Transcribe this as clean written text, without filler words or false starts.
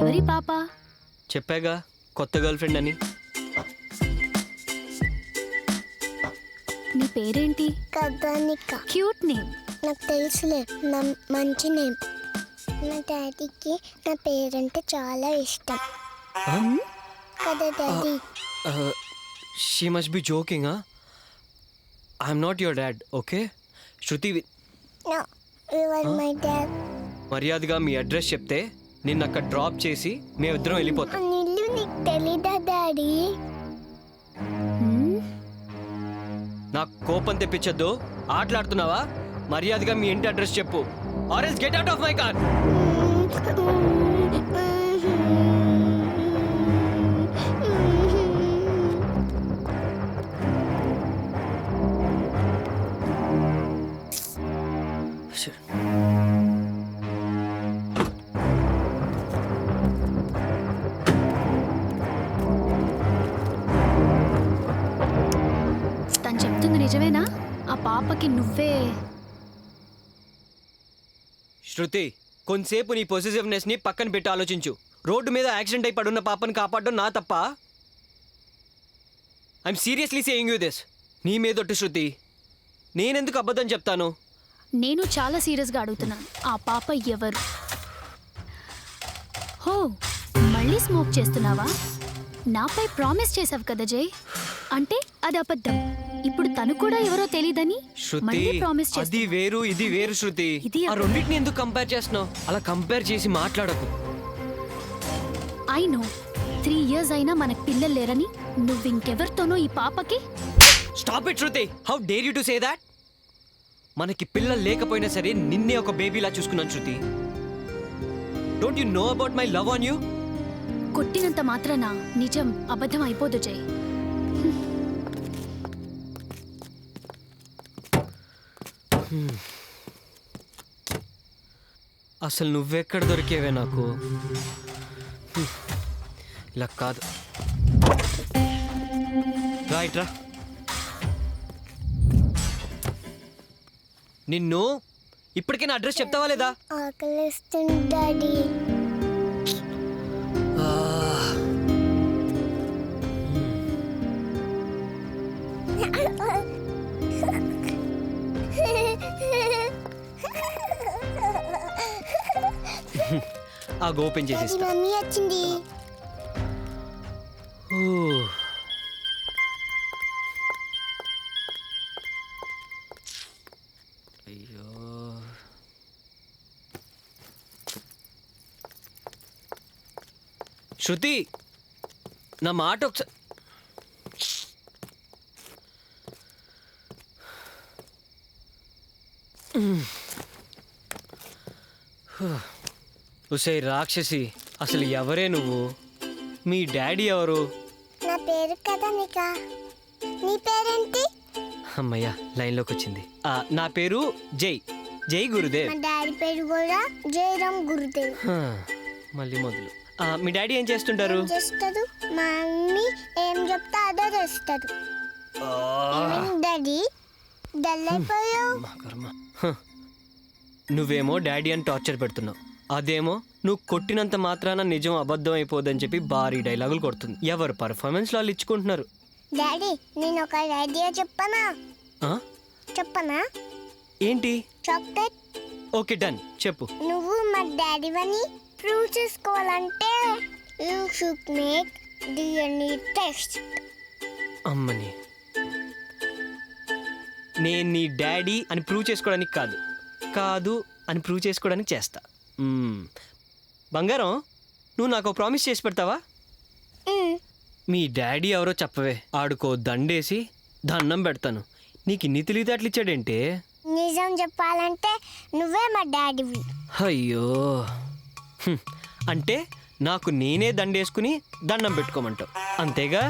ఎవరి పాప? చెప్పాగా కొత్త గర్ల్ ఫ్రెండ్ అని. నీ పేరేంటి? కథానిక. Cute name. నాకు తెలుసులే, నా మంచి నేమ్. మా డాడీకి నా పేరంటే చాలా ఇష్టం కదా daddy. She must be joking. I'm not your dad, okay? Shruti, no, you are my dad. మర్యాదగా మీ అడ్రస్ చెప్తే నిన్ను అక్కడ డ్రాప్ చేసి మేమిద్దరం వెళ్ళిపోతాం. ఆ ఇల్లు నీకు తెలీదా డాడీ? నాకు కోపం తెప్పించొద్దు. ఆటలాడుతున్నావా? మర్యాదగా మీ ఇంటి అడ్రస్ చెప్పు, or else get out of my car. తను చెప్తుంది నిజమేనా? ఆ పాపకి నువ్వే? శృతి, కొంతసేపు నీ పొసెసివ్నెస్ ని పక్కన పెట్టి ఆలోచించు. రోడ్డు మీద యాక్సిడెంట్ అయి పడున్న పాపని కాపాడడం నా తప్ప? I'm seriously saying you this. నీ మీదొట్టు శృతి, నేనెందుకు అబద్ధం చెప్తాను? నేను చాలా సీరియస్గా అడుగుతున్నాను. ఆ పాప ఎవరు? హో, మళ్ళీ స్మోక్ చేస్తున్నావా? నాపై ప్రామిస్ చేసావు కదా జై, అంటే అది అబద్ధం. ఇప్పుడు తను కూడా ఎవరో తెలీదని శృతి, మళ్ళీ ప్రామిస్ అది చేస్తా. వేరు ఇది వేరు శృతి. ఇది ఆ రెండింటిని ఎందుకు కంపేర్ చేస్తున్నావు? అలా కంపేర్ చేసి మాట్లాడకు. ఐ నో, 3 years అయినా మనకు పిల్లలు లేరని నువ్వు ఇంకెవరితోనో ఈ పాపకి. Stop it Shruti, how dare you to say that? మనకి పిల్లలు లేకపోయినా సరే నిన్నే ఒక బేబీలా చూసుకున్నాను Shruti. Don't you know about my love on you? కొట్టినంత మాత్రాన నిజం అబద్ధం అయిపోదు జై. అసలు నువ్వెక్కడ దొరికేవే నాకు? ఇలా కాదు, రైట్ రా. నిన్ను ఇప్పటికైనా అడ్రస్ చెప్తావా లేదా? ఆకలిస్తుంది డాడీ. ఆ ఓపెన్ చేసి ఇస్తా. మమ్మీ వచ్చింది. ఓ. అయ్యో, శృతి, నా మాట ఒకసారి. ఉసే రాక్షసి, అసలు ఎవరే నువ్వు? మీ డాడీ ఎవరు? నా పేరు కథానిక. నీ పేరేంటి? అమ్మయ్య, లైన్లోకి వచ్చింది. నా పేరు జై, జై గురుదేవ్. మా డాడీ పేరు కూడా జయరామ్ గురుదేవ్. మళ్ళీ మొదలు. మీ డాడీ ఏం చేస్తుంటారు? చేస్తాడు. మా మమ్మీ ఏం చెప్తా అదే చేస్తాడు. డాడీ డల్ అయిపోయావు. మా కర్మ. నువ్వేమో డాడీ అని టార్చర్ పెడుతున్నావు, అదేమో నువ్వు కొట్టినంత మాత్రాన నిజం అబద్ధం అయిపోదని చెప్పి భారీ డైలాగులు కొడుతుంది. ఎవరు పర్ఫార్మెన్స్ వాళ్ళు ఇచ్చుకుంటున్నారు. డాడీ, నేను ఒక ఐడియా చెప్పనా? చెప్పనా? ఏంటి? చాక్లెట్. ఓకే, డన్, చెప్పు. నువ్వు మా డాడీవని ప్రూవ్ చేసుకోవాలంటే you should make DNA test. అమ్మని, నేను నీ డాడీ అని ప్రూవ్ చేసుకోవడానికి కాదు, కాదు అని ప్రూవ్ చేసుకోవడానికి చేస్తా. బంగారం, నువ్వు నాకు ప్రామిస్ చేసి పెడతావా? మీ డాడీ ఎవరో చెప్పవే, ఆడుకో దండేసి దండం పెడతాను. నీకు ఇన్ని తెలివితేటలు ఇచ్చాడేంటే? నిజం చెప్పాలంటే నువ్వే మా డాడీవి. అయ్యో, అంటే నాకు నేనే దండేసుకుని దండం పెట్టుకోమంటావు, అంతేగా?